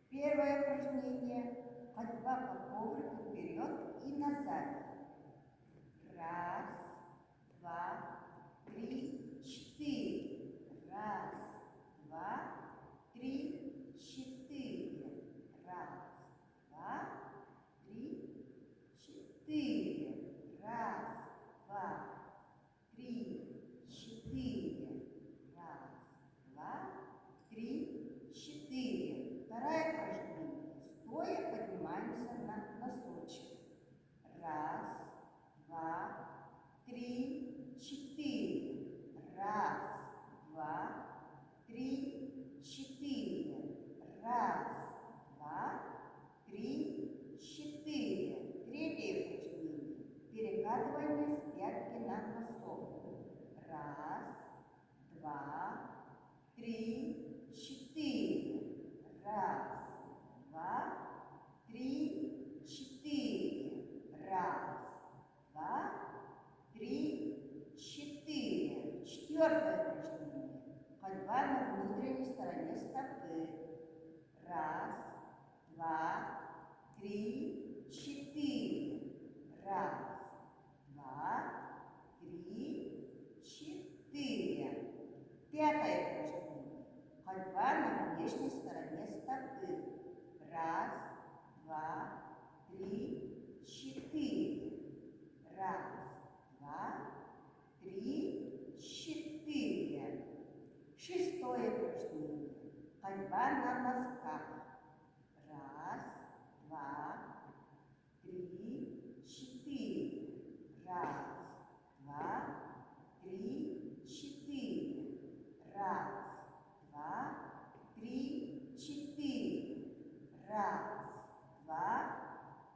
Первое упражнение. Ходьба по коврику вперед и назад. Раз, два, три, четыре. Раз, два, три, четыре. Раз, два, три, четыре. Раз, два, три, четыре. Раз, два, три, четыре. Второе упражнение. Стоя поднимаемся на носочки. Раз, два, три, четыре. Раз, два, три, четыре. Раз, два, три, четыре. Третье упражнение. Перекатывание с пятки на носок. Раз, два, три, четыре. Раз, два, три, четыре. Раз, два, три, четыре. Четвертое упражнение. Ходьба на внутренней стороне стопы. Раз, два, три, четыре. Раз, два, три, четыре. Пятое упражнение. Ходьба на внешней стороне стопы. Раз, два, три, четыре. Раз, два, три, четыре. Шестое упражнение. Ходьба на носках. Раз, два, три, четыре. Раз, два, три, четыре. Раз, два, три, четыре. Раз, два,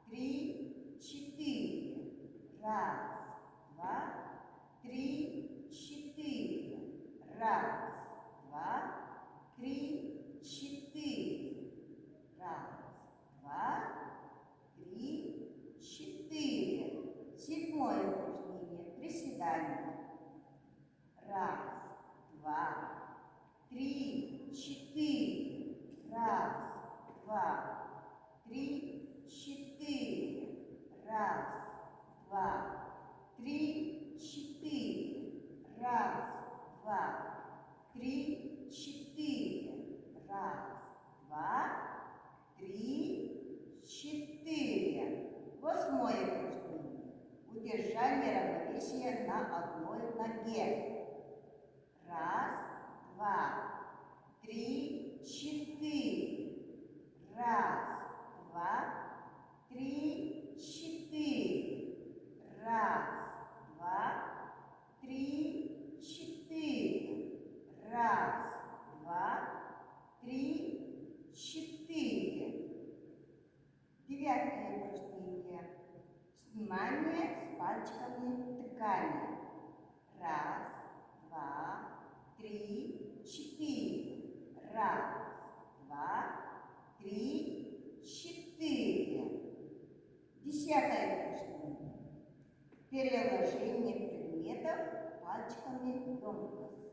три, четыре. Раз, два, три, четыре. Раз, два, три, четыре. Раз, два, три, четыре. Седьмое упражнение. Приседание. Раз, два, три, четыре. Раз, два, три, четыре. Раз, два, три, четыре. Раз, два, три, четыре. Раз, два, три, четыре. Восьмое упражнение. Удержание равновесия на одной ноге. Раз, два, три, четыре. Раз, два, три, четыре. Раз, два, три, четыре. Раз, два, три, четыре. Девятое упражнение. Снимание с пальчиками ткани. Раз, два, три, четыре. Раз, два, три, четыре. Десятое упражнение. Переложение предметов пальчиками емкости.